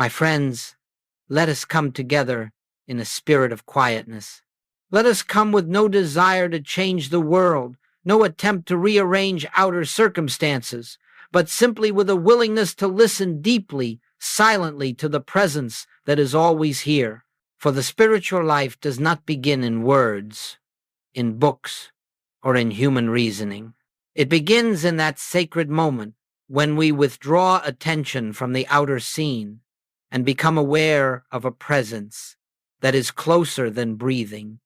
My friends, let us come together in a spirit of quietness. Let us come with no desire to change the world, no attempt to rearrange outer circumstances, but simply with a willingness to listen deeply, silently to the presence that is always here. For the spiritual life does not begin in words, in books, or in human reasoning. It begins in that sacred moment when we withdraw attention from the outer scene and become aware of a presence that is closer than breathing,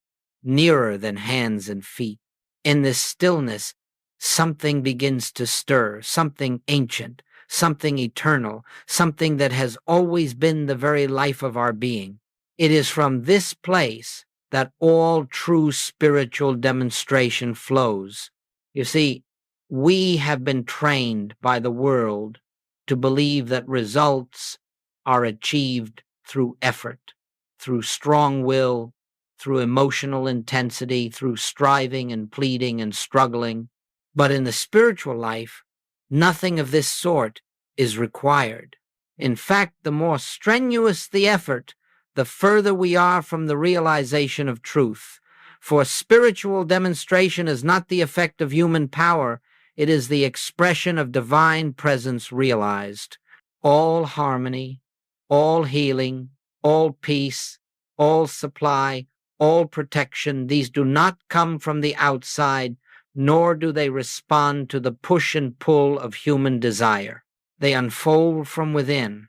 nearer than hands and feet. In this stillness, something begins to stir, something ancient, something eternal, something that has always been the very life of our being. It is from this place that all true spiritual demonstration flows. You see, we have been trained by the world to believe that results are achieved through effort, through strong will, through emotional intensity, through striving and pleading and struggling. But in the spiritual life, nothing of this sort is required. In fact, the more strenuous the effort, the further we are from the realization of truth. For spiritual demonstration is not the effect of human power, it is the expression of divine presence realized. All harmony, all healing, all peace, all supply, all protection, these do not come from the outside, nor do they respond to the push and pull of human desire. They unfold from within,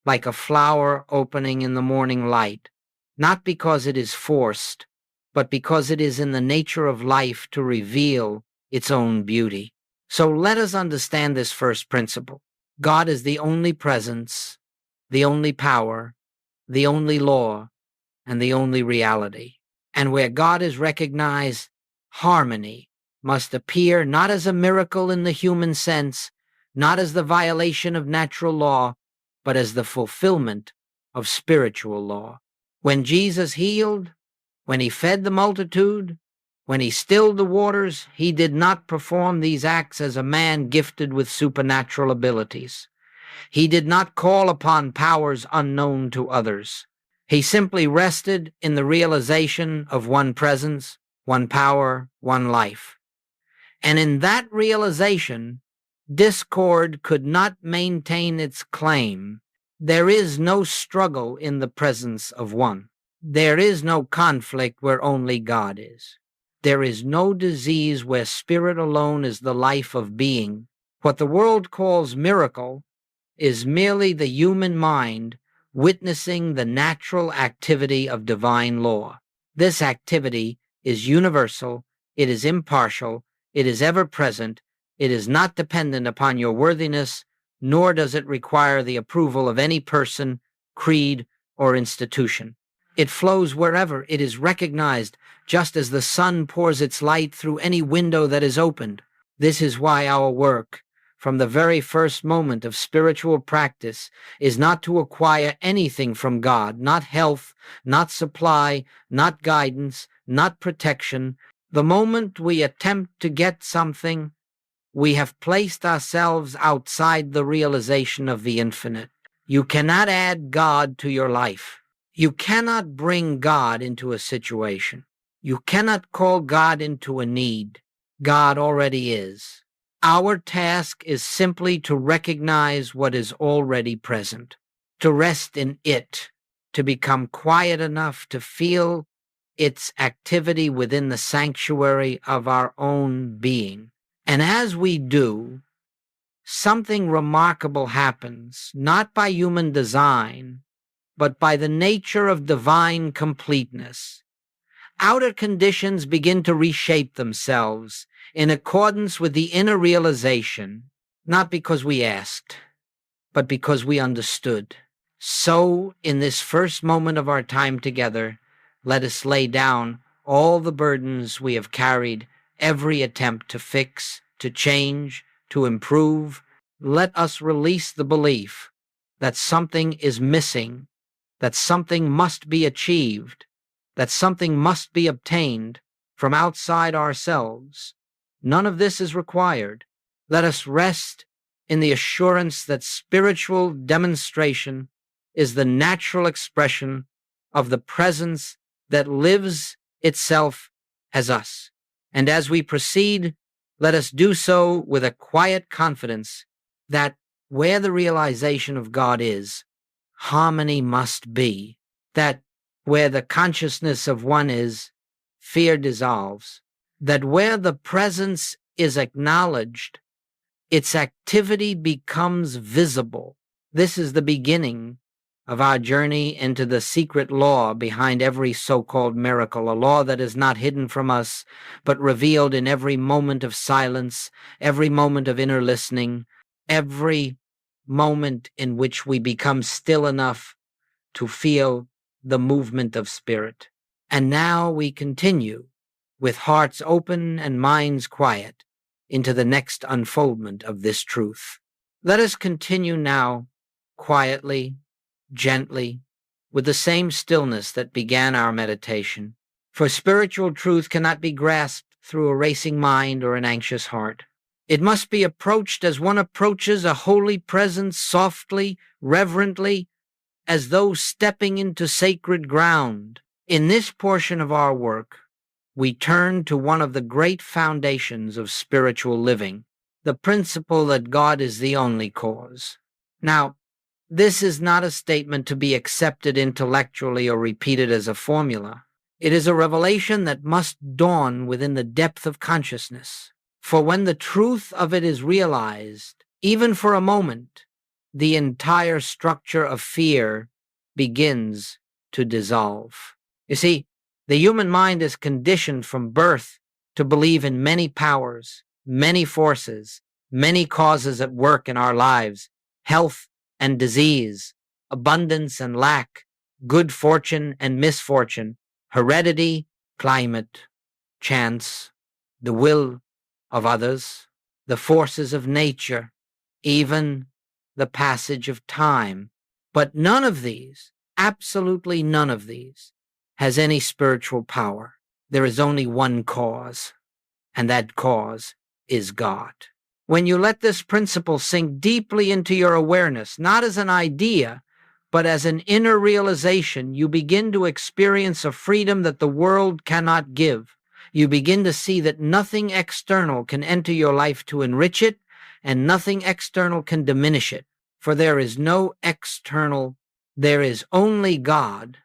like a flower opening in the morning light, not because it is forced, but because it is in the nature of life to reveal its own beauty. So let us understand this first principle. God is the only presence, the only power, the only law, and the only reality. And where God is recognized, harmony must appear not as a miracle in the human sense, not as the violation of natural law, but as the fulfillment of spiritual law. When Jesus healed, when he fed the multitude, when he stilled the waters, he did not perform these acts as a man gifted with supernatural abilities. He did not call upon powers unknown to others. He simply rested in the realization of one presence, one power, one life. And in that realization, discord could not maintain its claim. There is no struggle in the presence of one. There is no conflict where only God is. There is no disease where spirit alone is the life of being. What the world calls miracle is merely the human mind witnessing the natural activity of divine law. This activity is universal, it is impartial, it is ever present, it is not dependent upon your worthiness, nor does it require the approval of any person, creed, or institution. It flows wherever it is recognized, just as the sun pours its light through any window that is opened. This is why our work, from the very first moment of spiritual practice, is not to acquire anything from God, not health, not supply, not guidance, not protection. The moment we attempt to get something, we have placed ourselves outside the realization of the infinite. You cannot add God to your life. You cannot bring God into a situation. You cannot call God into a need. God already is. Our task is simply to recognize what is already present, to rest in it, to become quiet enough to feel its activity within the sanctuary of our own being. And as we do, something remarkable happens, not by human design, but by the nature of divine completeness. Outer conditions begin to reshape themselves in accordance with the inner realization, not because we asked, but because we understood. So, in this first moment of our time together, let us lay down all the burdens we have carried, every attempt to fix, to change, to improve. Let us release the belief that something is missing, that something must be achieved, that something must be obtained from outside ourselves. None of this is required. Let us rest in the assurance that spiritual demonstration is the natural expression of the presence that lives itself as us. And as we proceed, let us do so with a quiet confidence that where the realization of God is, harmony must be, that where the consciousness of one is, fear dissolves, that where the presence is acknowledged, its activity becomes visible. This is the beginning of our journey into the secret law behind every so-called miracle, a law that is not hidden from us, but revealed in every moment of silence, every moment of inner listening, every moment in which we become still enough to feel the movement of spirit. And now we continue, with hearts open and minds quiet, into the next unfoldment of this truth. Let us continue now, quietly, gently, with the same stillness that began our meditation. For spiritual truth cannot be grasped through a racing mind or an anxious heart. It must be approached as one approaches a holy presence, softly, reverently, as though stepping into sacred ground. In this portion of our work, we turn to one of the great foundations of spiritual living, the principle that God is the only cause. Now, this is not a statement to be accepted intellectually or repeated as a formula. It is a revelation that must dawn within the depth of consciousness. For when the truth of it is realized, even for a moment, the entire structure of fear begins to dissolve. You see, the human mind is conditioned from birth to believe in many powers, many forces, many causes at work in our lives, health and disease, abundance and lack, good fortune and misfortune, heredity, climate, chance, the will of others, the forces of nature, even the passage of time. But none of these, absolutely none of these, has any spiritual power. There is only one cause, and that cause is God. When you let this principle sink deeply into your awareness, not as an idea, but as an inner realization, you begin to experience a freedom that the world cannot give. You begin to see that nothing external can enter your life to enrich it, and nothing external can diminish it. For there is no external, there is only God,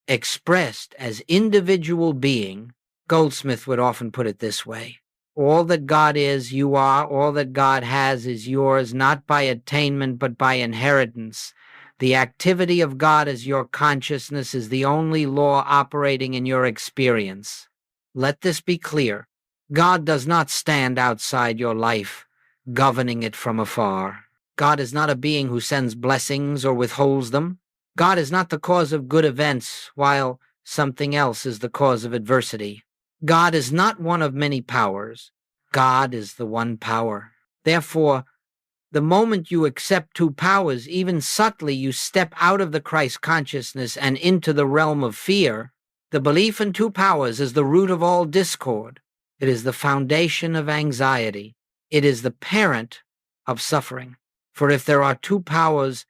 expressed as individual being. Goldsmith would often put it this way: all that God is, you are. All that God has is yours, not by attainment, but by inheritance. The activity of God as your consciousness is the only law operating in your experience. Let this be clear. God does not stand outside your life, governing it from afar. God is not a being who sends blessings or withholds them. God is not the cause of good events, while something else is the cause of adversity. God is not one of many powers. God is the one power. Therefore, the moment you accept two powers, even subtly, you step out of the Christ consciousness and into the realm of fear. The belief in two powers is the root of all discord. It is the foundation of anxiety. It is the parent of suffering. For if there are two powers,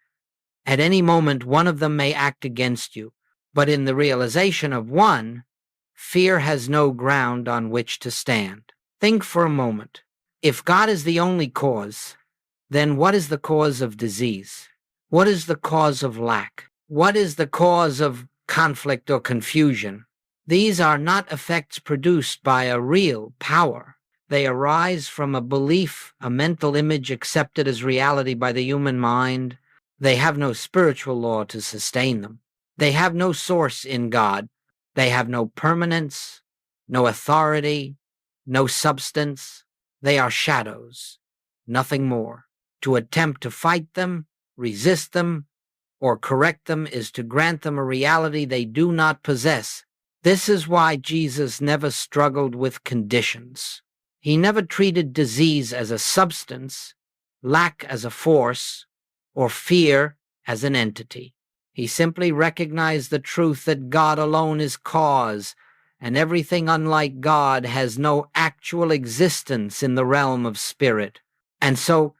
at any moment one of them may act against you. But in the realization of one, fear has no ground on which to stand. Think for a moment. If God is the only cause, then what is the cause of disease? What is the cause of lack? What is the cause of conflict or confusion? These are not effects produced by a real power. They arise from a belief, a mental image accepted as reality by the human mind. They have no spiritual law to sustain them. They have no source in God. They have no permanence, no authority, no substance. They are shadows, nothing more. To attempt to fight them, resist them, or correct them is to grant them a reality they do not possess. This is why Jesus never struggled with conditions. He never treated disease as a substance, lack as a force, or fear as an entity. He simply recognized the truth that God alone is cause, and everything unlike God has no actual existence in the realm of spirit. And so,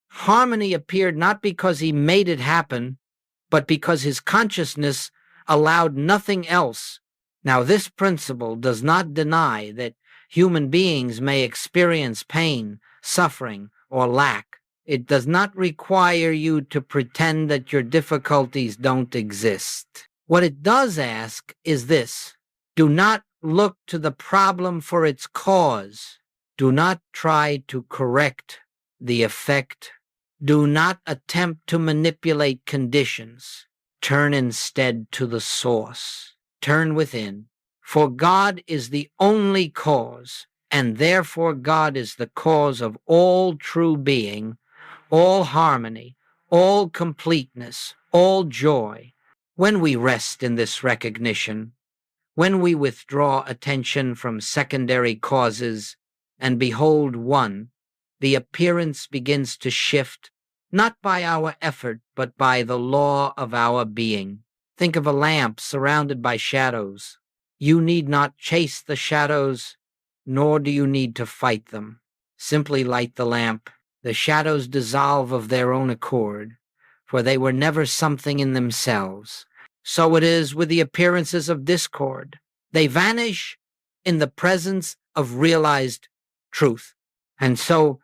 harmony appeared not because he made it happen, but because his consciousness allowed nothing else. Now, this principle does not deny that human beings may experience pain, suffering, or lack. It does not require you to pretend that your difficulties don't exist. What it does ask is this: do not look to the problem for its cause. Do not try to correct the effect. Do not attempt to manipulate conditions. Turn instead to the source. Turn within. For God is the only cause, and therefore God is the cause of all true being, all harmony, all completeness, all joy. When we rest in this recognition, when we withdraw attention from secondary causes and behold one, the appearance begins to shift, not by our effort, but by the law of our being. Think of a lamp surrounded by shadows. You need not chase the shadows, nor do you need to fight them. Simply light the lamp. The shadows dissolve of their own accord, for they were never something in themselves. So it is with the appearances of discord. They vanish in the presence of realized truth. And so,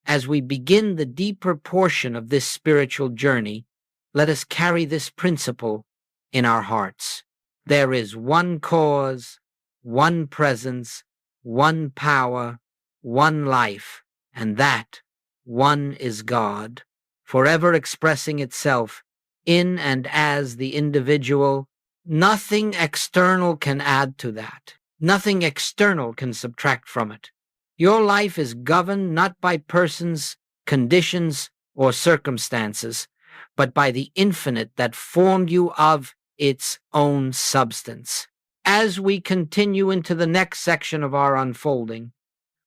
as we begin the deeper portion of this spiritual journey, let us carry this principle in our hearts. There is one cause, one presence, one power, one life, and that one is God, forever expressing itself in and as the individual. Nothing external can add to that. Nothing external can subtract from it. Your life is governed not by persons, conditions, or circumstances, but by the infinite that formed you of its own substance. As we continue into the next section of our unfolding,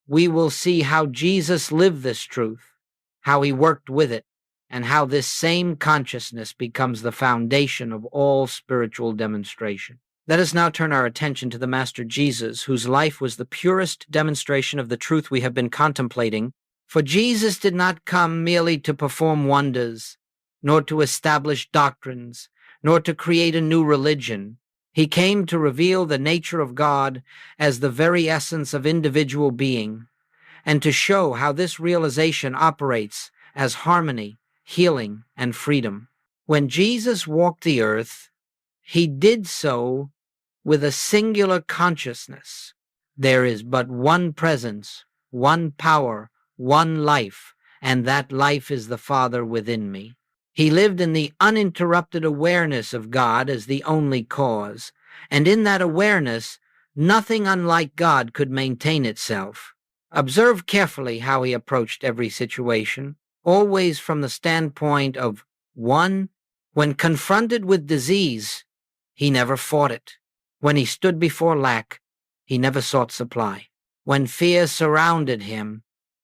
we will see how Jesus lived this truth, how he worked with it, and how this same consciousness becomes the foundation of all spiritual demonstration. Let us now turn our attention to the Master Jesus, whose life was the purest demonstration of the truth we have been contemplating. For Jesus did not come merely to perform wonders, nor to establish doctrines, nor to create a new religion. He came to reveal the nature of God as the very essence of individual being, and to show how this realization operates as harmony, healing, and freedom. When Jesus walked the earth, he did so with a singular consciousness. There is but one presence, one power, one life, and that life is the Father within me. He lived in the uninterrupted awareness of God as the only cause, and in that awareness, nothing unlike God could maintain itself. Observe carefully how he approached every situation, always from the standpoint of one. When confronted with disease, he never fought it. When he stood before lack, he never sought supply. When fear surrounded him,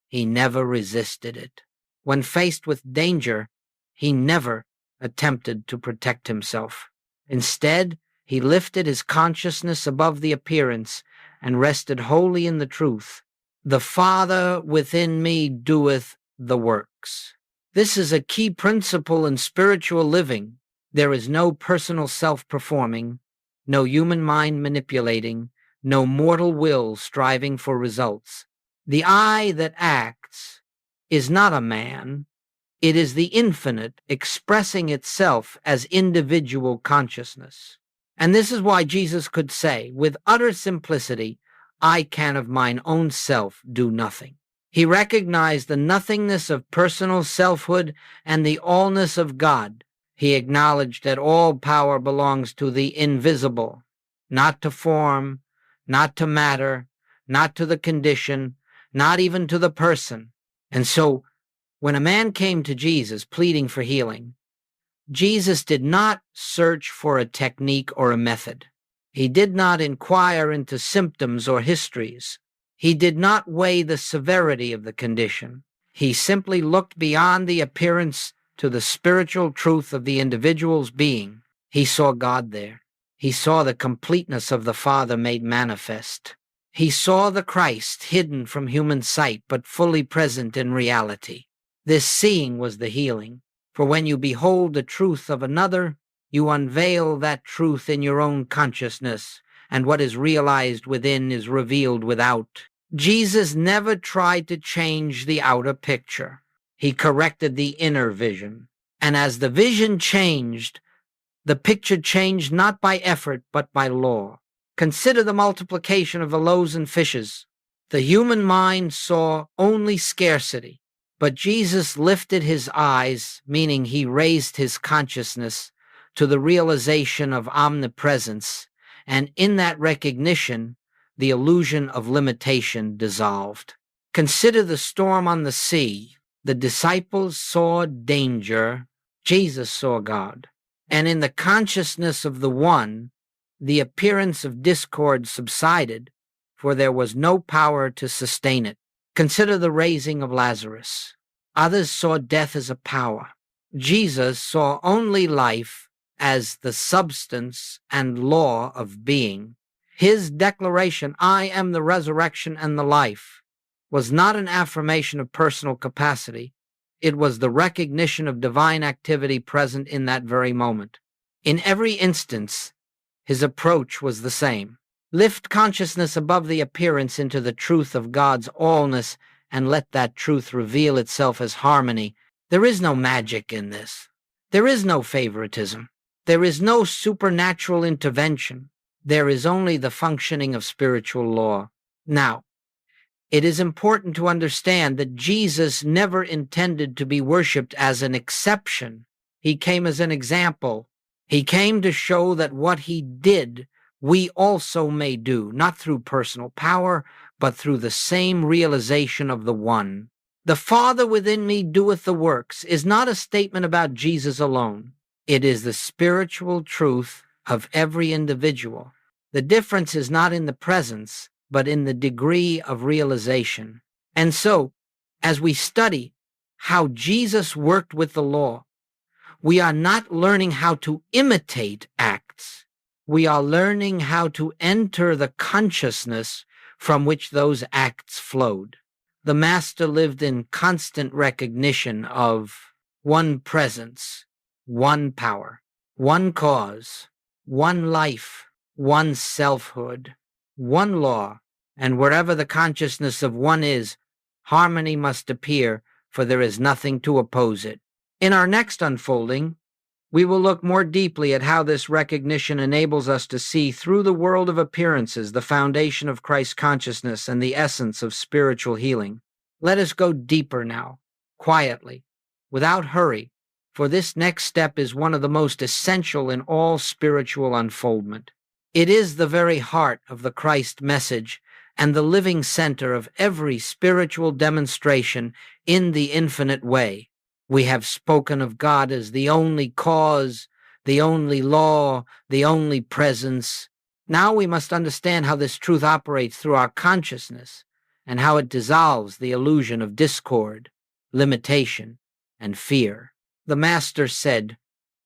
he never resisted it. When faced with danger, he never attempted to protect himself. Instead, he lifted his consciousness above the appearance and rested wholly in the truth. The Father within me doeth the works. This is a key principle in spiritual living. There is no personal self-performing, no human mind manipulating, no mortal will striving for results. The I that acts is not a man. It is the infinite expressing itself as individual consciousness. And this is why Jesus could say, with utter simplicity, I can of mine own self do nothing. He recognized the nothingness of personal selfhood and the allness of God. He acknowledged that all power belongs to the invisible, not to form, not to matter, not to the condition, not even to the person. And so, when a man came to Jesus pleading for healing, Jesus did not search for a technique or a method. He did not inquire into symptoms or histories. He did not weigh the severity of the condition. He simply looked beyond the appearance to the spiritual truth of the individual's being. He saw God there. He saw the completeness of the Father made manifest. He saw the Christ hidden from human sight but fully present in reality. This seeing was the healing. For when you behold the truth of another, You unveil that truth in your own consciousness, and what is realized within is revealed without. Jesus never tried to change the outer picture. He corrected the inner vision. And as the vision changed, the picture changed not by effort, but by law. Consider the multiplication of the loaves and fishes. The human mind saw only scarcity, but Jesus lifted his eyes, meaning he raised his consciousness to the realization of omnipresence, and in that recognition, the illusion of limitation dissolved. Consider the storm on the sea. The disciples saw danger. Jesus saw God. And in the consciousness of the one, the appearance of discord subsided, for there was no power to sustain it. Consider the raising of Lazarus. Others saw death as a power. Jesus saw only life as the substance and law of being. His declaration, "I am the resurrection and the life," was not an affirmation of personal capacity. It was the recognition of divine activity present in that very moment. In every instance, his approach was the same. Lift consciousness above the appearance into the truth of God's allness, and let that truth reveal itself as harmony. There is no magic in this. There is no favoritism. There is no supernatural intervention. There is only the functioning of spiritual law. Now, it is important to understand that Jesus never intended to be worshipped as an exception. He came as an example. He came to show that what he did, we also may do, not through personal power, but through the same realization of the one. "The Father within me doeth the works" is not a statement about Jesus alone. It is the spiritual truth of every individual. The difference is not in the presence, but in the degree of realization. And so, as we study how Jesus worked with the law, we are not learning how to imitate acts. We are learning how to enter the consciousness from which those acts flowed. The Master lived in constant recognition of one presence, one power, one cause, one life, one selfhood, one law, and wherever the consciousness of one is, harmony must appear, for there is nothing to oppose it. In our next unfolding, we will look more deeply at how this recognition enables us to see through the world of appearances the foundation of Christ's consciousness and the essence of spiritual healing. Let us go deeper now, quietly, without hurry, for this next step is one of the most essential in all spiritual unfoldment. It is the very heart of the Christ message and the living center of every spiritual demonstration in the infinite way. We have spoken of God as the only cause, the only law, the only presence. Now we must understand how this truth operates through our consciousness and how it dissolves the illusion of discord, limitation, and fear. The Master said,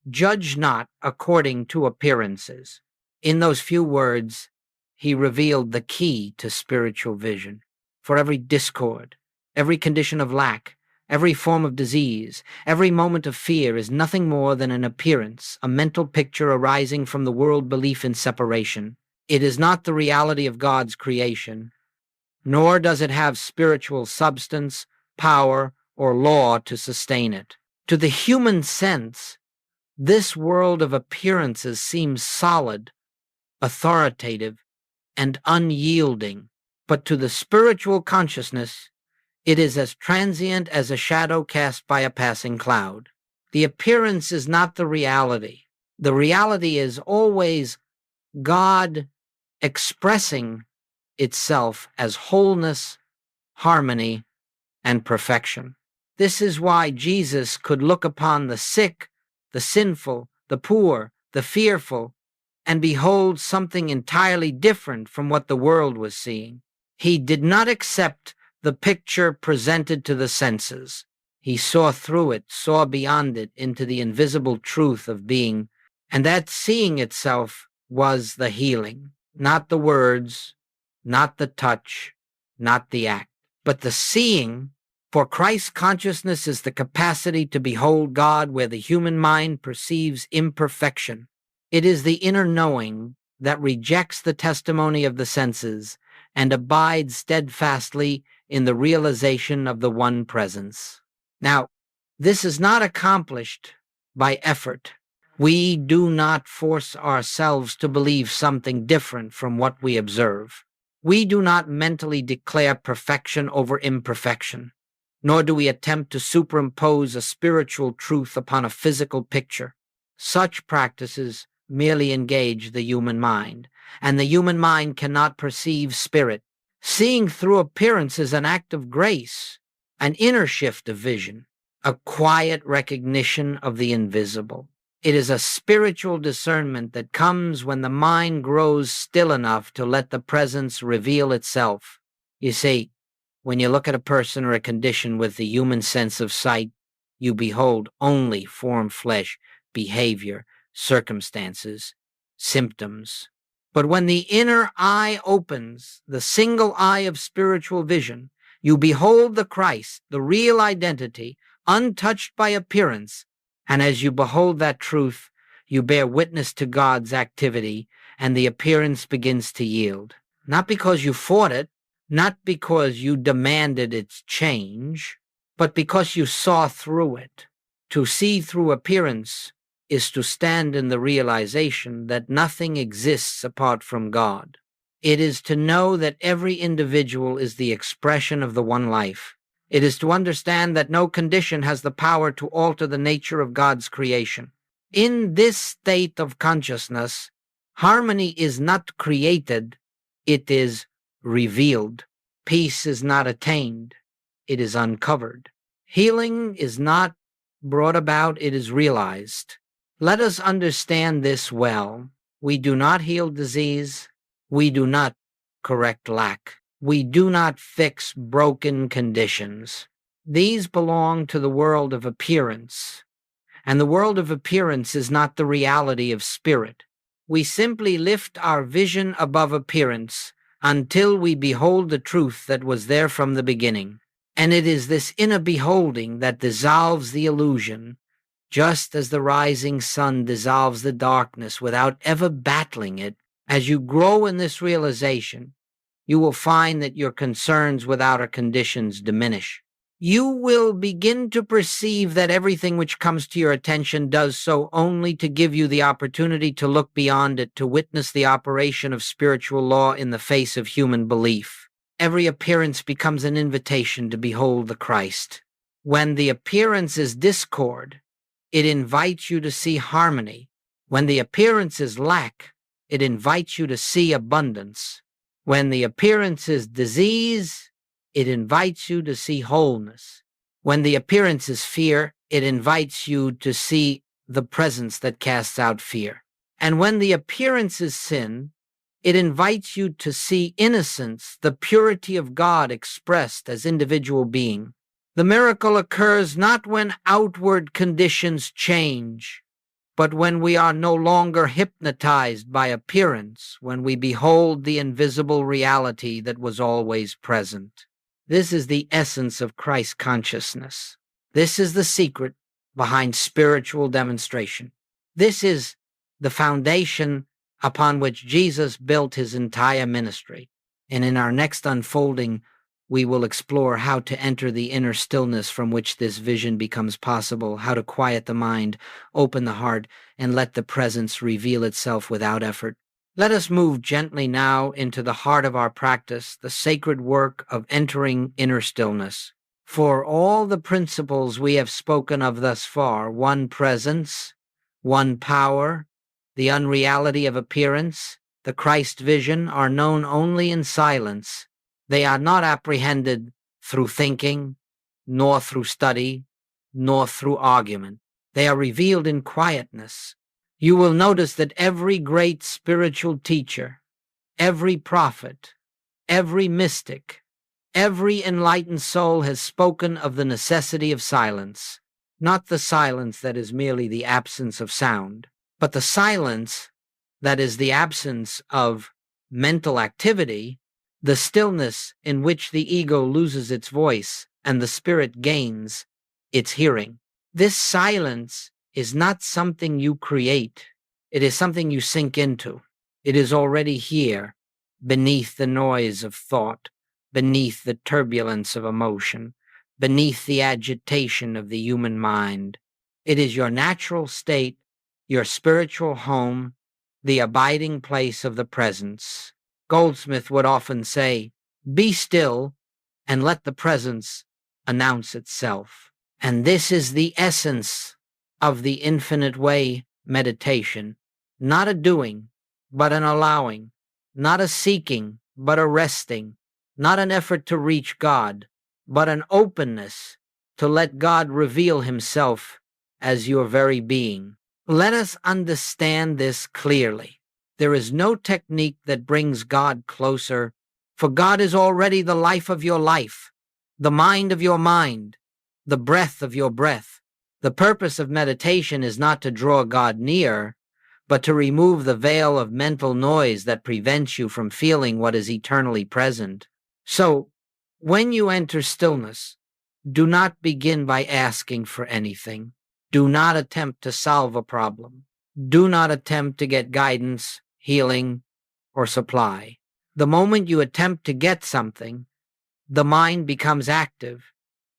"Judge not according to appearances." In those few words, he revealed the key to spiritual vision. For every discord, every condition of lack, every form of disease, every moment of fear is nothing more than an appearance, a mental picture arising from the world belief in separation. It is not the reality of God's creation, nor does it have spiritual substance, power, or law to sustain it. To the human sense, this world of appearances seems solid, authoritative, and unyielding, but to the spiritual consciousness, it is as transient as a shadow cast by a passing cloud. The appearance is not the reality. The reality is always God expressing itself as wholeness, harmony, and perfection. This is why Jesus could look upon the sick, the sinful, the poor, the fearful, and behold something entirely different from what the world was seeing. He did not accept the picture presented to the senses. He saw through it, saw beyond it, into the invisible truth of being, and that seeing itself was the healing. Not the words, not the touch, not the act, but the seeing. For Christ's consciousness is the capacity to behold God where the human mind perceives imperfection. It is the inner knowing that rejects the testimony of the senses and abides steadfastly in the realization of the one presence. Now, this is not accomplished by effort. We do not force ourselves to believe something different from what we observe. We do not mentally declare perfection over imperfection, nor do we attempt to superimpose a spiritual truth upon a physical picture. Such practices merely engage the human mind, and the human mind cannot perceive spirit. Seeing through appearance is an act of grace, an inner shift of vision, a quiet recognition of the invisible. It is a spiritual discernment that comes when the mind grows still enough to let the presence reveal itself. You see, when you look at a person or a condition with the human sense of sight, you behold only form, flesh, behavior, circumstances, symptoms. But when the inner eye opens, the single eye of spiritual vision, you behold the Christ, the real identity, untouched by appearance, and as you behold that truth, you bear witness to God's activity, and the appearance begins to yield. Not because you fought it, not because you demanded its change, but because you saw through it. To see through appearance is to stand in the realization that nothing exists apart from God. It is to know that every individual is the expression of the one life. It is to understand that no condition has the power to alter the nature of God's creation. In this state of consciousness, harmony is not created, it is revealed. Peace is not attained, it is uncovered. Healing is not brought about, it is realized. Let us understand this well. We do not heal disease, we do not correct lack. We do not fix broken conditions. These belong to the world of appearance, and the world of appearance is not the reality of spirit. We simply lift our vision above appearance until we behold the truth that was there from the beginning. And it is this inner beholding that dissolves the illusion, just as the rising sun dissolves the darkness without ever battling it. As you grow in this realization, you will find that your concerns with outer conditions diminish. You will begin to perceive that everything which comes to your attention does so only to give you the opportunity to look beyond it, to witness the operation of spiritual law in the face of human belief. Every appearance becomes an invitation to behold the Christ. When the appearance is discord, it invites you to see harmony. When the appearance is lack, it invites you to see abundance. When the appearance is disease, it invites you to see wholeness. When the appearance is fear, it invites you to see the presence that casts out fear. And when the appearance is sin, it invites you to see innocence, the purity of God expressed as individual being. The miracle occurs not when outward conditions change, but when we are no longer hypnotized by appearance, when we behold the invisible reality that was always present. This is the essence of Christ consciousness. This is the secret behind spiritual demonstration. This is the foundation upon which Jesus built his entire ministry. And in our next unfolding, we will explore how to enter the inner stillness from which this vision becomes possible, how to quiet the mind, open the heart, and let the presence reveal itself without effort. Let us move gently now into the heart of our practice, the sacred work of entering inner stillness. For all the principles we have spoken of thus far, one presence, one power, the unreality of appearance, the Christ vision, are known only in silence. They are not apprehended through thinking, nor through study, nor through argument. They are revealed in quietness. You will notice that every great spiritual teacher, every prophet, every mystic, every enlightened soul has spoken of the necessity of silence, not the silence that is merely the absence of sound, but the silence that is the absence of mental activity, the stillness in which the ego loses its voice and the spirit gains its hearing. This silence is not something you create. It is something you sink into. It is already here, beneath the noise of thought, beneath the turbulence of emotion, beneath the agitation of the human mind. It is your natural state, your spiritual home, the abiding place of the presence. Goldsmith would often say, "Be still and let the presence announce itself." And this is the essence of the infinite way meditation. Not a doing, but an allowing. Not a seeking, but a resting. Not an effort to reach God, but an openness to let God reveal himself as your very being. Let us understand this clearly. There is no technique that brings God closer, for God is already the life of your life, the mind of your mind, the breath of your breath. The purpose of meditation is not to draw God near, but to remove the veil of mental noise that prevents you from feeling what is eternally present. So, when you enter stillness, do not begin by asking for anything. Do not attempt to solve a problem. Do not attempt to get guidance, healing, or supply. The moment you attempt to get something, the mind becomes active,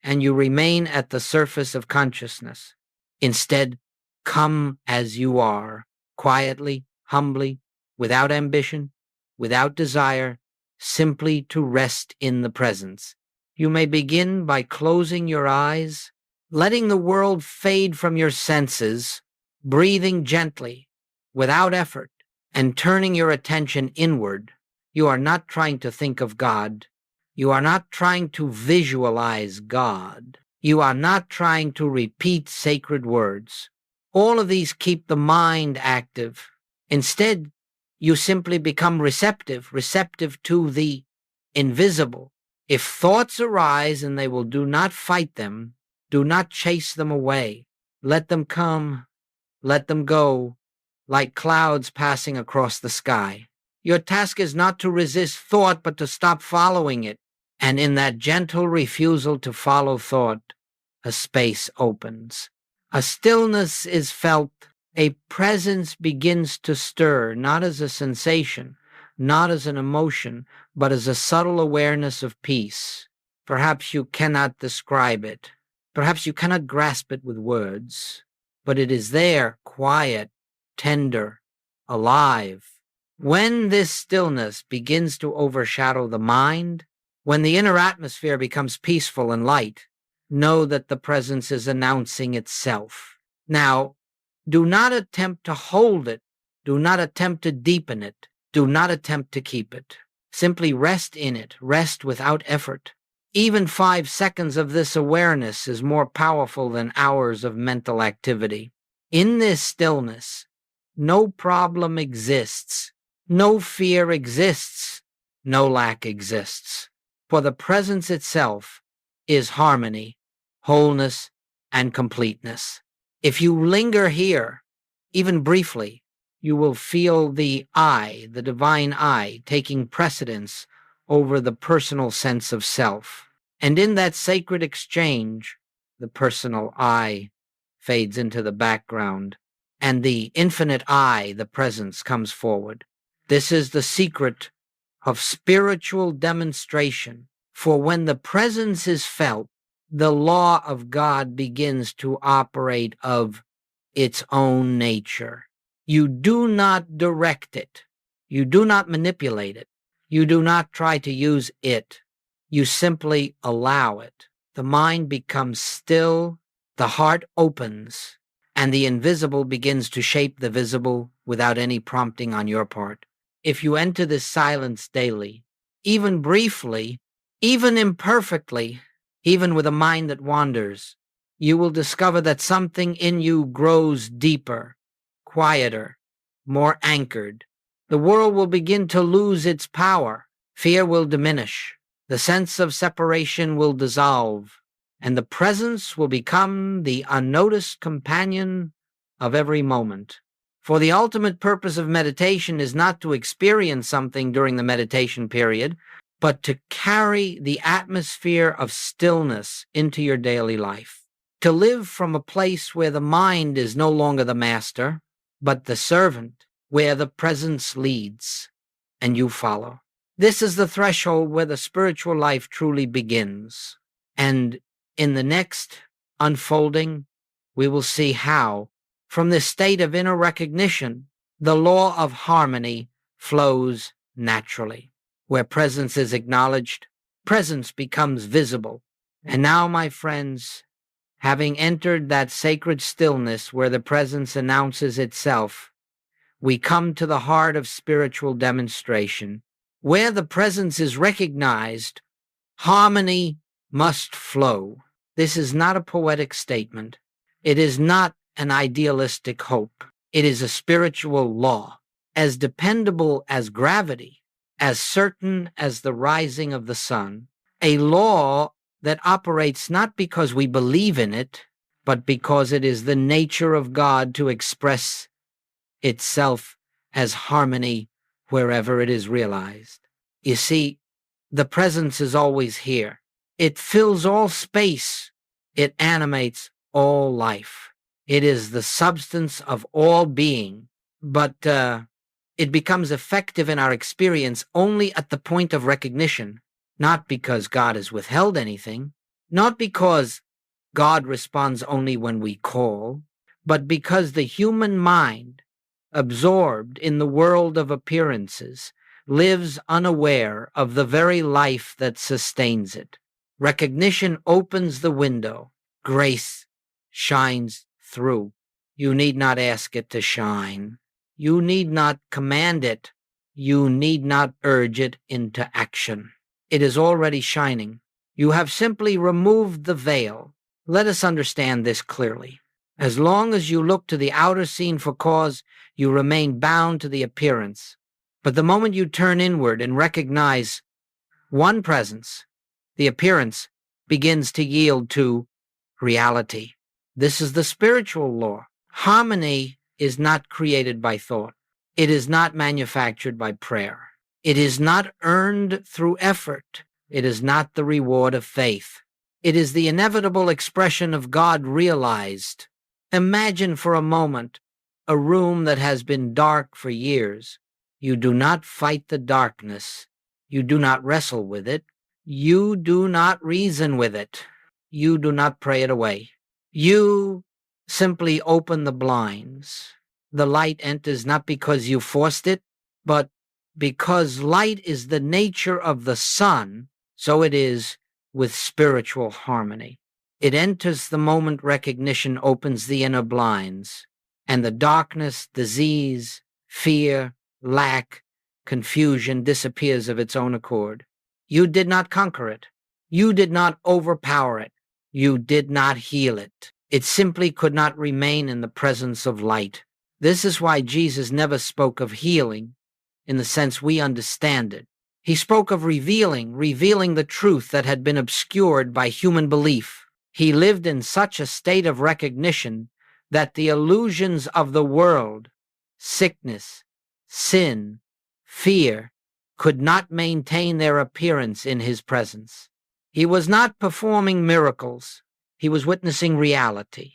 and you remain at the surface of consciousness. Instead, come as you are, quietly, humbly, without ambition, without desire, simply to rest in the presence. You may begin by closing your eyes, letting the world fade from your senses, breathing gently, without effort, and turning your attention inward. You are not trying to think of God. You are not trying to visualize God. You are not trying to repeat sacred words. All of these keep the mind active. Instead, you simply become receptive to the invisible. If thoughts arise and they will, do not fight them, do not chase them away. Let them come, let them go, like clouds passing across the sky. Your task is not to resist thought, but to stop following it. And in that gentle refusal to follow thought, a space opens. A stillness is felt. A presence begins to stir, not as a sensation, not as an emotion, but as a subtle awareness of peace. Perhaps you cannot describe it. Perhaps you cannot grasp it with words, but it is there, quiet, tender, alive. When this stillness begins to overshadow the mind, when the inner atmosphere becomes peaceful and light, know that the presence is announcing itself. Now, do not attempt to hold it. Do not attempt to deepen it. Do not attempt to keep it. Simply rest in it. Rest without effort. Even 5 seconds of this awareness is more powerful than hours of mental activity. In this stillness, no problem exists. No fear exists. No lack exists. For the presence itself is harmony, wholeness, and completeness. If you linger here, even briefly, you will feel the I, the divine I, taking precedence over the personal sense of self. And in that sacred exchange, the personal I fades into the background, and the infinite I, the presence, comes forward. This is the secret of spiritual demonstration, for when the presence is felt, the law of God begins to operate of its own nature. You do not direct it. You do not manipulate it. You do not try to use it. You simply allow it. The mind becomes still, the heart opens, and the invisible begins to shape the visible without any prompting on your part. If you enter this silence daily, even briefly, even imperfectly, even with a mind that wanders, you will discover that something in you grows deeper, quieter, more anchored. The world will begin to lose its power. Fear will diminish. The sense of separation will dissolve, and the presence will become the unnoticed companion of every moment. For the ultimate purpose of meditation is not to experience something during the meditation period, but to carry the atmosphere of stillness into your daily life. To live from a place where the mind is no longer the master, but the servant where the presence leads and you follow. This is the threshold where the spiritual life truly begins. And in the next unfolding, we will see how, from this state of inner recognition, the law of harmony flows naturally. Where presence is acknowledged, presence becomes visible. And now, my friends, having entered that sacred stillness where the presence announces itself, we come to the heart of spiritual demonstration. Where the presence is recognized, harmony must flow. This is not a poetic statement. It is not an idealistic hope. It is a spiritual law, as dependable as gravity, as certain as the rising of the sun, a law that operates not because we believe in it, but because it is the nature of God to express itself as harmony wherever it is realized. You see, the presence is always here. It fills all space. It animates all life. It is the substance of all being, but it becomes effective in our experience only at the point of recognition, not because God has withheld anything, not because God responds only when we call, but because the human mind, absorbed in the world of appearances, lives unaware of the very life that sustains it. Recognition opens the window. Grace shines through. You need not ask it to shine. You need not command it. You need not urge it into action. It is already shining. You have simply removed the veil. Let us understand this clearly. As long as you look to the outer scene for cause, you remain bound to the appearance. But the moment you turn inward and recognize one presence, the appearance begins to yield to reality. This is the spiritual law. Harmony is not created by thought. It is not manufactured by prayer. It is not earned through effort. It is not the reward of faith. It is the inevitable expression of God realized. Imagine for a moment a room that has been dark for years. You do not fight the darkness. You do not wrestle with it. You do not reason with it. You do not pray it away. You simply open the blinds. The light enters not because you forced it, but because light is the nature of the sun, so it is with spiritual harmony. It enters the moment recognition opens the inner blinds, and the darkness, disease, fear, lack, confusion disappears of its own accord. You did not conquer it. You did not overpower it. You did not heal it. It simply could not remain in the presence of light. This is why Jesus never spoke of healing in the sense we understand it. He spoke of revealing the truth that had been obscured by human belief. He lived in such a state of recognition that the illusions of the world, sickness, sin, fear, could not maintain their appearance in his presence. He was not performing miracles. He was witnessing reality.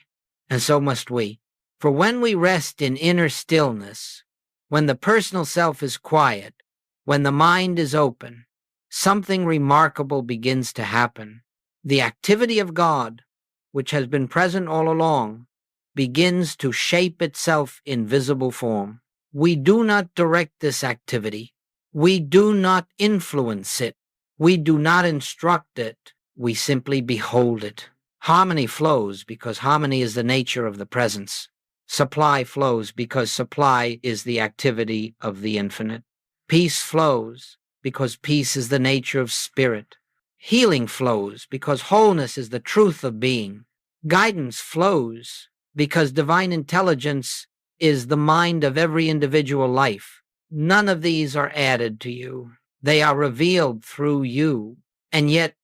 And so must we. For when we rest in inner stillness, when the personal self is quiet, when the mind is open, something remarkable begins to happen. The activity of God, which has been present all along, begins to shape itself in visible form. We do not direct this activity. We do not influence it. We do not instruct it. We simply behold it. Harmony flows because harmony is the nature of the presence. Supply flows because supply is the activity of the infinite. Peace flows because peace is the nature of spirit. Healing flows because wholeness is the truth of being. Guidance flows because divine intelligence is the mind of every individual life. None of these are added to you. They are revealed through you. And yet,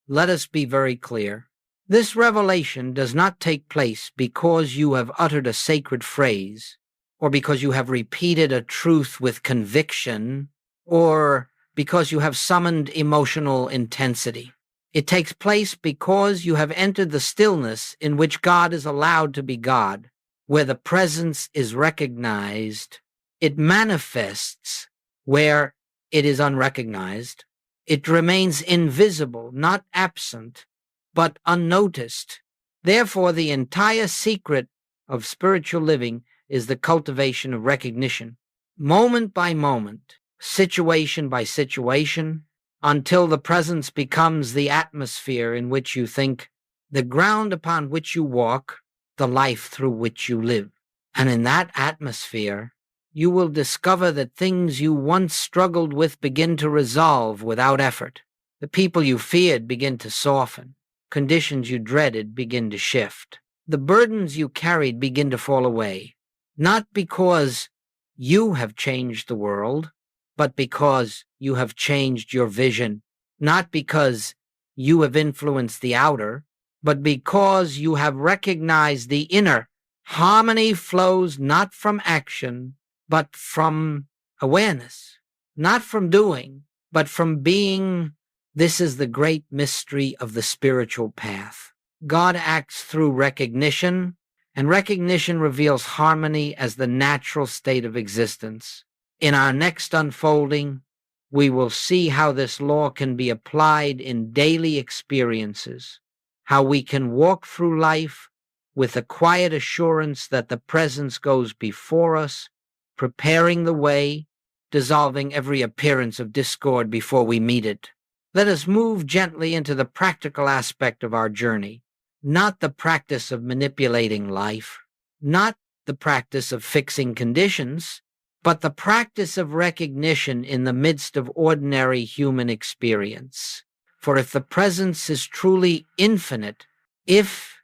let us be very clear. This revelation does not take place because you have uttered a sacred phrase, or because you have repeated a truth with conviction, or because you have summoned emotional intensity. It takes place because you have entered the stillness in which God is allowed to be God. Where the presence is recognized, it manifests. Where it is unrecognized, it remains invisible, not absent, but unnoticed. Therefore, the entire secret of spiritual living is the cultivation of recognition, moment by moment, situation by situation, until the presence becomes the atmosphere in which you think, the ground upon which you walk, the life through which you live. And in that atmosphere, you will discover that things you once struggled with begin to resolve without effort. The people you feared begin to soften. Conditions you dreaded begin to shift. The burdens you carried begin to fall away, not because you have changed the world, but because you have changed your vision, not because you have influenced the outer, but because you have recognized the inner. Harmony flows not from action, but from awareness, not from doing, but from being. This is the great mystery of the spiritual path. God acts through recognition, and recognition reveals harmony as the natural state of existence. In our next unfolding, we will see how this law can be applied in daily experiences, how we can walk through life with a quiet assurance that the presence goes before us, preparing the way, dissolving every appearance of discord before we meet it. Let us move gently into the practical aspect of our journey, not the practice of manipulating life, not the practice of fixing conditions, but the practice of recognition in the midst of ordinary human experience. For if the presence is truly infinite, if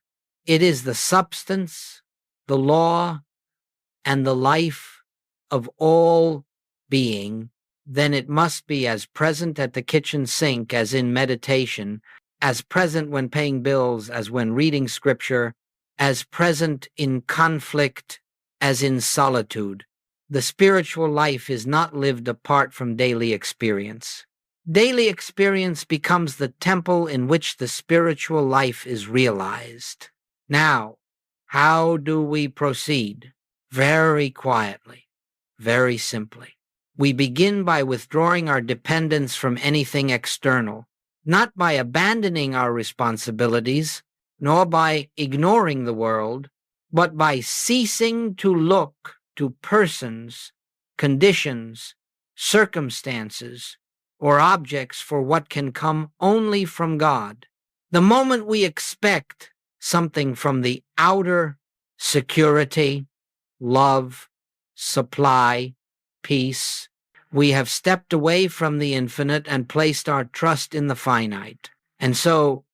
it is the substance, the law, and the life of all being, then it must be as present at the kitchen sink as in meditation, as present when paying bills as when reading scripture, as present in conflict as in solitude. The spiritual life is not lived apart from daily experience. Daily experience becomes the temple in which the spiritual life is realized. Now, how do we proceed? Very quietly, very simply. We begin by withdrawing our dependence from anything external, not by abandoning our responsibilities, nor by ignoring the world, but by ceasing to look to persons, conditions, circumstances, or objects for what can come only from God. The moment we expect something from the outer, security, love, supply, peace, we have stepped away from the infinite and placed our trust in the finite. And so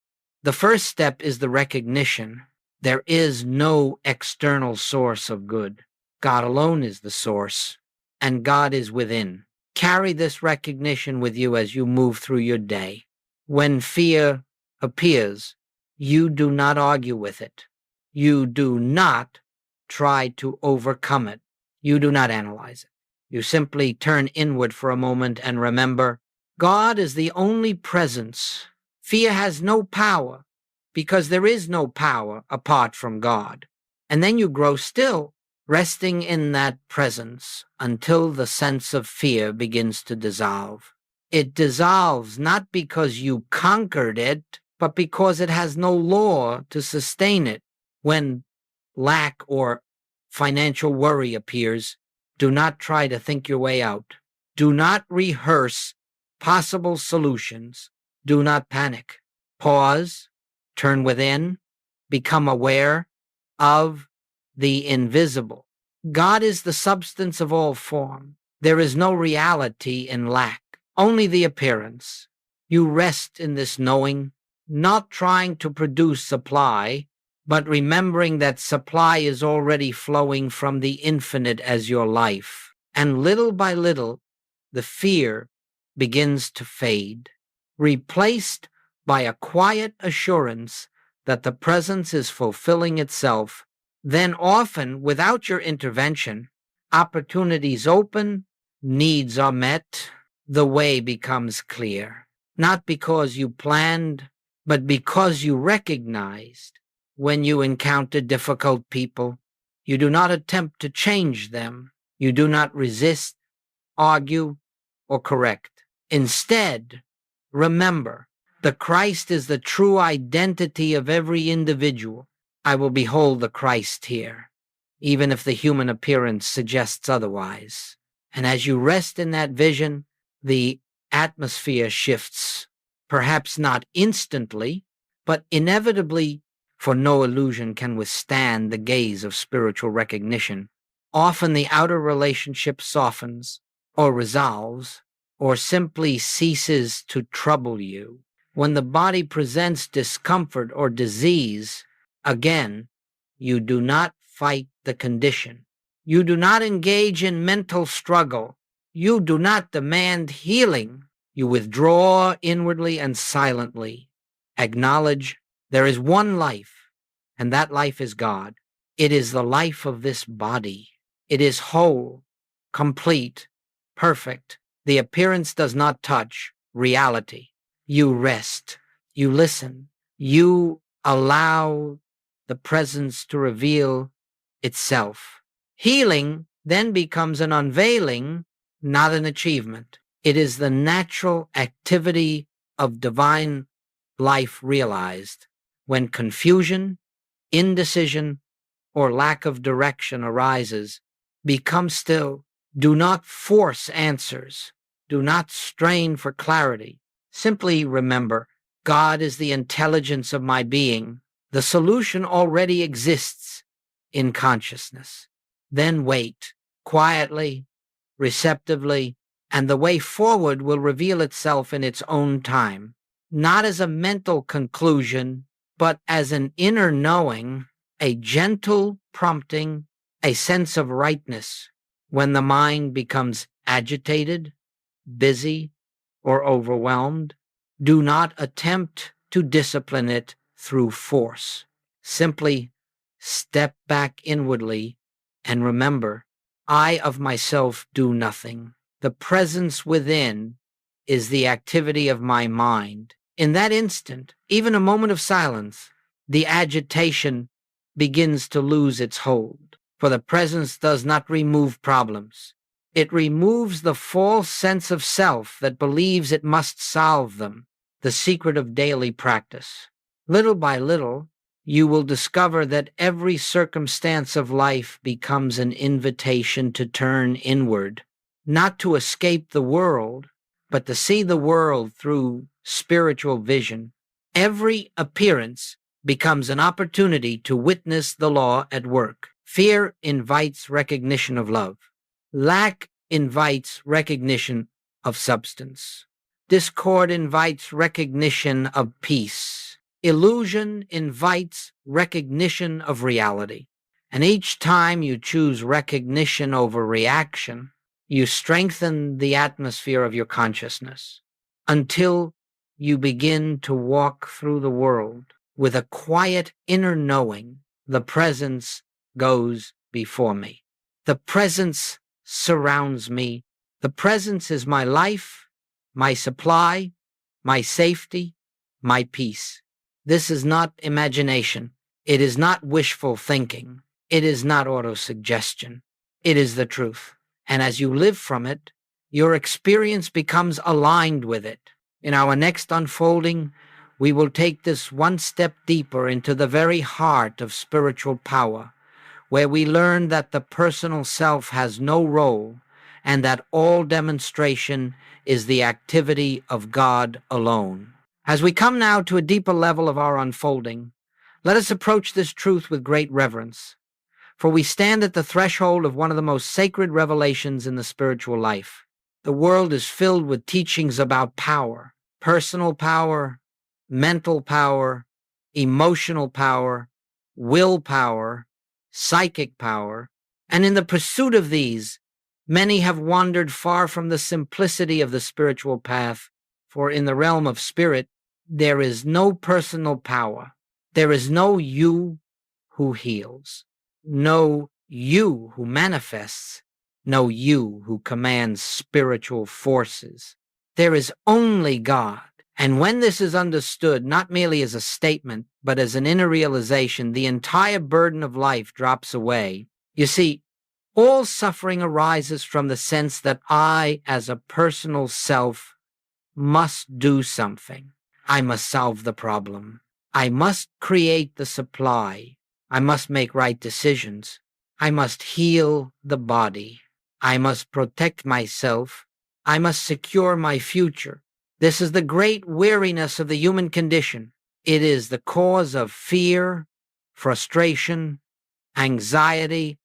the first step is the recognition there is no external source of good. God alone is the source, and God is within. Carry this recognition with you as you move through your day. When fear appears, you do not argue with it. You do not try to overcome it. You do not analyze it. You simply turn inward for a moment and remember, God is the only presence. Fear has no power because there is no power apart from God. And then you grow still, resting in that presence until the sense of fear begins to dissolve. It dissolves not because you conquered it, but because it has no law to sustain it. When lack or financial worry appears, do not try to think your way out. Do not rehearse possible solutions. Do not panic. Pause, turn within, become aware of the invisible. God is the substance of all form. There is no reality in lack, only the appearance. You rest in this knowing, not trying to produce supply, but remembering that supply is already flowing from the infinite as your life. And little by little, the fear begins to fade, replaced by a quiet assurance that the presence is fulfilling itself. Then often, without your intervention, opportunities open, needs are met, the way becomes clear. Not because you planned, but because you recognized. When you encounter difficult people, You do not attempt to change them. You do not resist, argue, or correct. Instead, remember, the Christ is the true identity of every individual. I will behold the Christ here, even if the human appearance suggests otherwise. And as you rest in that vision, the atmosphere shifts, perhaps not instantly, but inevitably, for no illusion can withstand the gaze of spiritual recognition. Often the outer relationship softens, or resolves, or simply ceases to trouble you. When the body presents discomfort or disease, again, you do not fight the condition. You do not engage in mental struggle. You do not demand healing. You withdraw inwardly and silently. Acknowledge there is one life, and that life is God. It is the life of this body. It is whole, complete, perfect. The appearance does not touch reality. You rest. You listen. You allow the presence to reveal itself. Healing then becomes an unveiling, not an achievement. It is the natural activity of divine life realized. When confusion, indecision, or lack of direction arises, become still. Do not force answers. Do not strain for clarity. Simply remember, God is the intelligence of my being. The solution already exists in consciousness. Then wait, quietly, receptively, and the way forward will reveal itself in its own time, not as a mental conclusion, but as an inner knowing, a gentle prompting, a sense of rightness. When the mind becomes agitated, busy, or overwhelmed, do not attempt to discipline it through force. Simply step back inwardly and remember, I of myself do nothing. The presence within is the activity of my mind. In that instant, even a moment of silence, the agitation begins to lose its hold, for the presence does not remove problems. It removes the false sense of self that believes it must solve them, the secret of daily practice. Little by little, you will discover that every circumstance of life becomes an invitation to turn inward, not to escape the world, but to see the world through spiritual vision. Every appearance becomes an opportunity to witness the law at work. Fear invites recognition of love. Lack invites recognition of substance. Discord invites recognition of peace. Illusion invites recognition of reality. And each time you choose recognition over reaction, you strengthen the atmosphere of your consciousness until you begin to walk through the world with a quiet inner knowing. The presence goes before me. The presence surrounds me. The presence is my life, my supply, my safety, my peace. This is not imagination. It is not wishful thinking. It is not autosuggestion. It is the truth. And as you live from it, your experience becomes aligned with it. In our next unfolding, we will take this one step deeper into the very heart of spiritual power, where we learn that the personal self has no role and that all demonstration is the activity of God alone. As we come now to a deeper level of our unfolding, let us approach this truth with great reverence, for we stand at the threshold of one of the most sacred revelations in the spiritual life. The world is filled with teachings about power, personal power, mental power, emotional power, willpower, psychic power, and in the pursuit of these, many have wandered far from the simplicity of the spiritual path, for in the realm of spirit, there is no personal power. There is no you who heals, no you who manifests, no you who commands spiritual forces. There is only God. And when this is understood, not merely as a statement, but as an inner realization, the entire burden of life drops away, You see, all suffering arises from the sense that I, as a personal self, must do something. I must solve the problem. I must create the supply. I must make right decisions. I must heal the body. I must protect myself. I must secure my future. This is the great weariness of the human condition. It is the cause of fear, frustration, anxiety,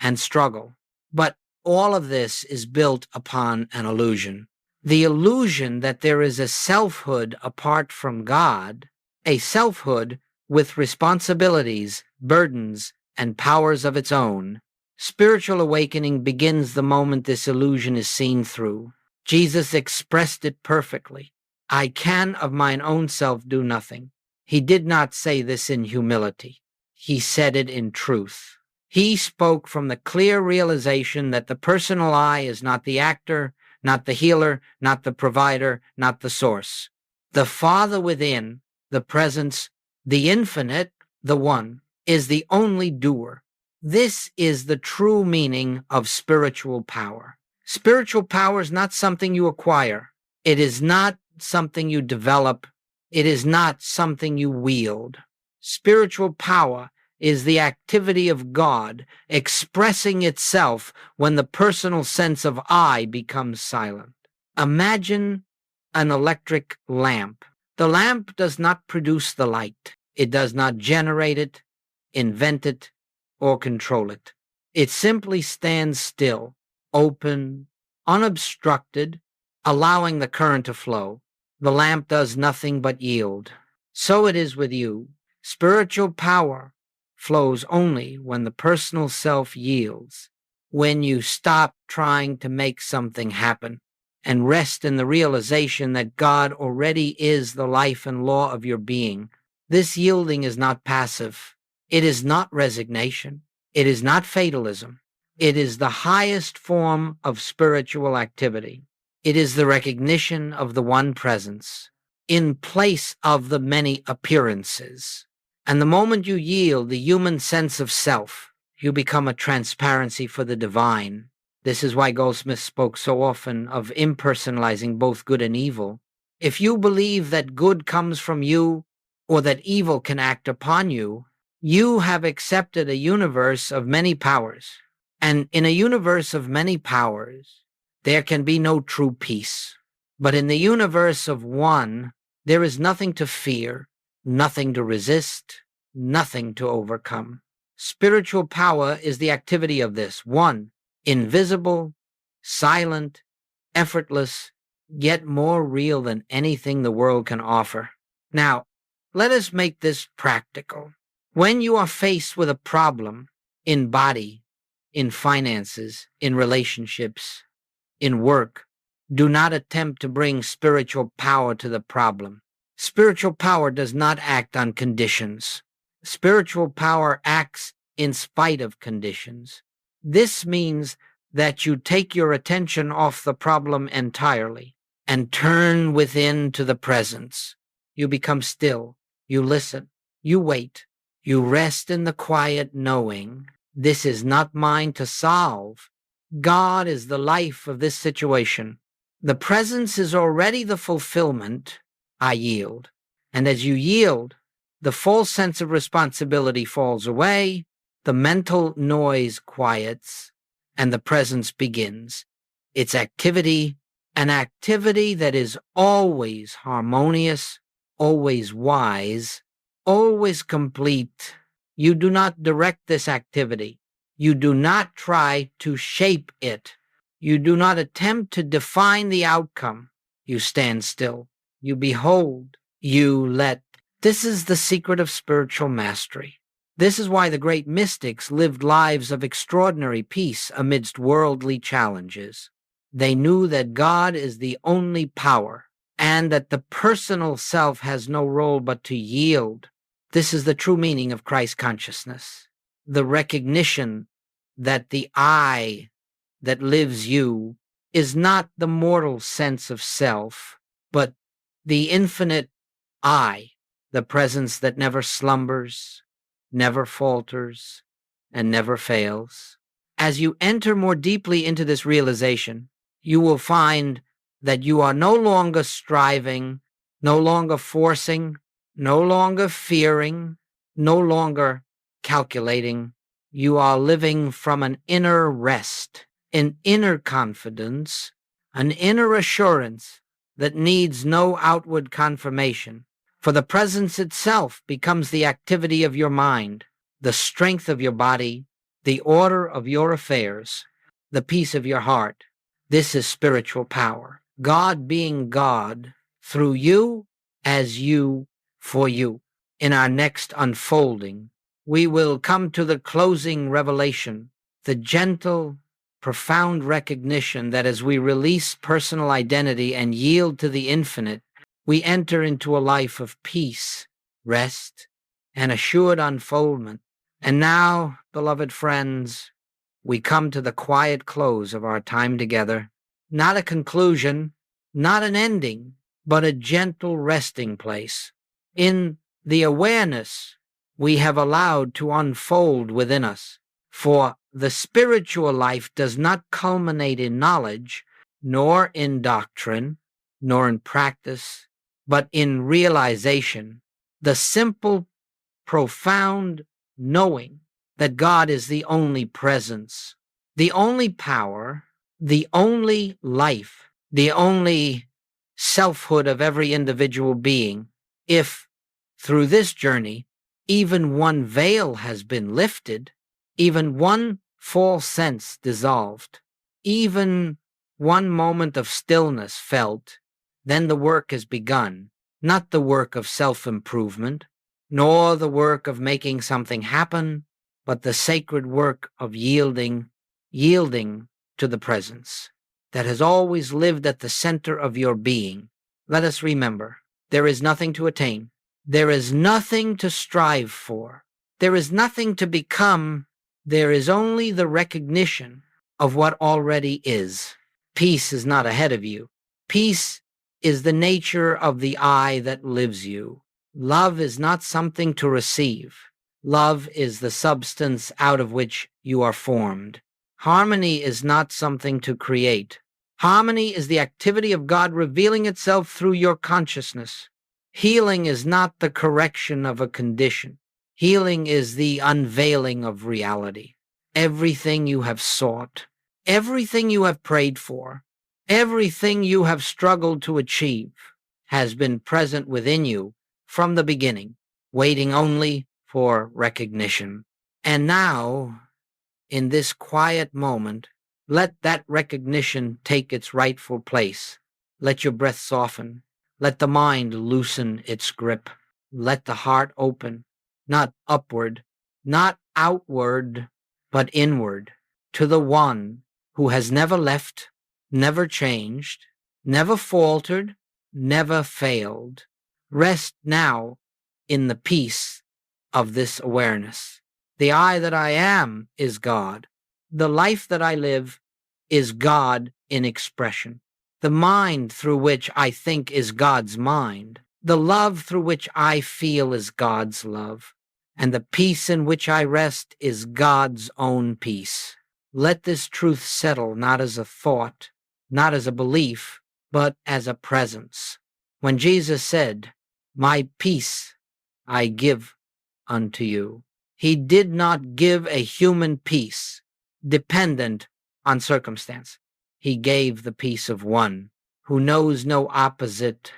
and struggle. But all of this is built upon an illusion. The illusion that there is a selfhood apart from God, a selfhood with responsibilities, burdens, and powers of its own. Spiritual awakening begins the moment this illusion is seen through. Jesus expressed it perfectly. I can of mine own self do nothing. He did not say this in humility. He said it in truth. He spoke from the clear realization that the personal I is not the actor, not the healer, not the provider, not the source. The Father within, the presence, the infinite, the one, is the only doer. This is the true meaning of spiritual power. Spiritual power is not something you acquire. It is not something you develop. It is not something you wield. Spiritual power is the activity of God expressing itself when the personal sense of I becomes silent. Imagine an electric lamp. The lamp does not produce the light. It does not generate it, invent it, or control it. It simply stands still, open, unobstructed, allowing the current to flow. The lamp does nothing but yield. So it is with you. Spiritual power flows only when the personal self yields, when you stop trying to make something happen and rest in the realization that God already is the life and law of your being. This yielding is not passive. It is not resignation. It is not fatalism. It is the highest form of spiritual activity. It is the recognition of the one presence in place of the many appearances. And the moment you yield the human sense of self, you become a transparency for the divine. This is why Goldsmith spoke so often of impersonalizing both good and evil. If you believe that good comes from you or that evil can act upon you, you have accepted a universe of many powers. And in a universe of many powers, there can be no true peace. But in the universe of one, there is nothing to fear, nothing to resist, nothing to overcome. Spiritual power is the activity of this one, invisible, silent, effortless, yet more real than anything the world can offer. Now, let us make this practical. When you are faced with a problem in body, in finances, in relationships, in work, do not attempt to bring spiritual power to the problem. Spiritual power does not act on conditions. Spiritual power acts in spite of conditions. This means that you take your attention off the problem entirely and turn within to the presence. You become still. You listen. You wait. You rest in the quiet knowing this is not mine to solve. God is the life of this situation. The presence is already the fulfillment. I yield. And as you yield, the false sense of responsibility falls away, the mental noise quiets, and the presence begins. Its activity, an activity that is always harmonious, always wise, always complete. You do not direct this activity. You do not try to shape it. You do not attempt to define the outcome. You stand still. You behold. You let. This is the secret of spiritual mastery. This is why the great mystics lived lives of extraordinary peace amidst worldly challenges. They knew that God is the only power and that the personal self has no role but to yield. This is the true meaning of Christ consciousness. The recognition that the I that lives you is not the mortal sense of self, but the infinite I, the presence that never slumbers, never falters, and never fails. As you enter more deeply into this realization, you will find that you are no longer striving, no longer forcing, no longer fearing, no longer calculating. You are living from an inner rest, an inner confidence, an inner assurance that needs no outward confirmation. For the presence itself becomes the activity of your mind, the strength of your body, the order of your affairs, the peace of your heart. This is spiritual power. God being God through you, as you, for you. In our next unfolding, we will come to the closing revelation, the gentle, profound recognition that as we release personal identity and yield to the infinite, we enter into a life of peace, rest, and assured unfoldment. And now, beloved friends, we come to the quiet close of our time together. Not a conclusion, not an ending, but a gentle resting place in the awareness we have allowed to unfold within us. For the spiritual life does not culminate in knowledge, nor in doctrine, nor in practice, but in realization, the simple, profound knowing that God is the only presence, the only power, the only life, the only selfhood of every individual being. If through this journey, even one veil has been lifted, even one false sense dissolved, even one moment of stillness felt, then the work is begun, not the work of self-improvement, nor the work of making something happen, but the sacred work of yielding to the presence that has always lived at the center of your being. Let us remember, there is nothing to attain. There is nothing to strive for. There is nothing to become. There is only the recognition of what already is. Peace is not ahead of you. Peace is the nature of the I that lives you. Love is not something to receive. Love is the substance out of which you are formed. Harmony is not something to create. Harmony is the activity of God revealing itself through your consciousness. Healing is not the correction of a condition. Healing is the unveiling of reality. Everything you have sought, everything you have prayed for, everything you have struggled to achieve has been present within you from the beginning, waiting only for recognition. And now, in this quiet moment, let that recognition take its rightful place. Let your breath soften. Let the mind loosen its grip. Let the heart open, not upward, not outward, but inward, to the one who has never left, never changed, never faltered, never failed. Rest now in the peace of this awareness. The I that I am is God. The life that I live is God in expression. The mind through which I think is God's mind. The love through which I feel is God's love. And the peace in which I rest is God's own peace. Let this truth settle not as a thought, not as a belief, but as a presence. When Jesus said, "My peace I give unto you," he did not give a human peace dependent on circumstance. He gave the peace of one who knows no opposite,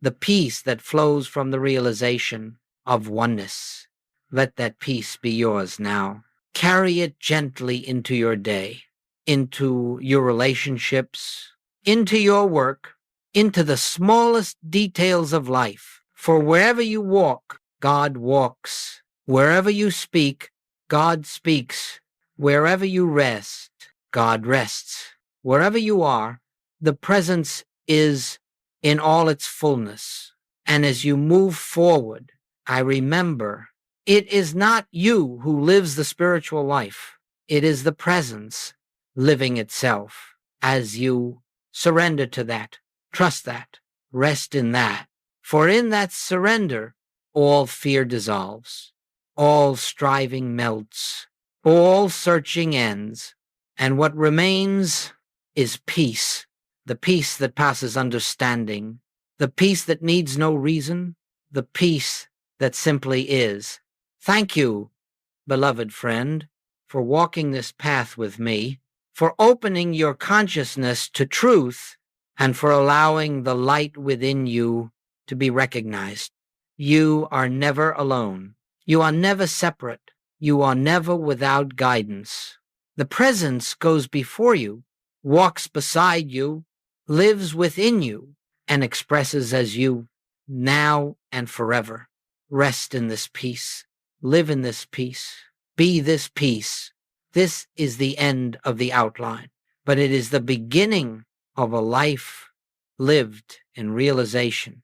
the peace that flows from the realization of oneness. Let that peace be yours now. Carry it gently into your day, into your relationships, into your work, into the smallest details of life. For wherever you walk, God walks. Wherever you speak, God speaks. Wherever you rest, God rests. Wherever you are, the presence is in all its fullness. And as you move forward, I remember it is not you who lives the spiritual life. It is the presence living itself. As you surrender to that, trust that, rest in that. For in that surrender, all fear dissolves, all striving melts, all searching ends, And what remains is peace, the peace that passes understanding, the peace that needs no reason, the peace that simply is. Thank you, beloved friend, for walking this path with me, for opening your consciousness to truth, and for allowing the light within you to be recognized. You are never alone. You are never separate. You are never without guidance. The presence goes before you, walks beside you, lives within you, and expresses as you, now and forever. Rest in this peace. Live in this peace. Be this peace. This is the end of the outline, but it is the beginning of a life lived in realization.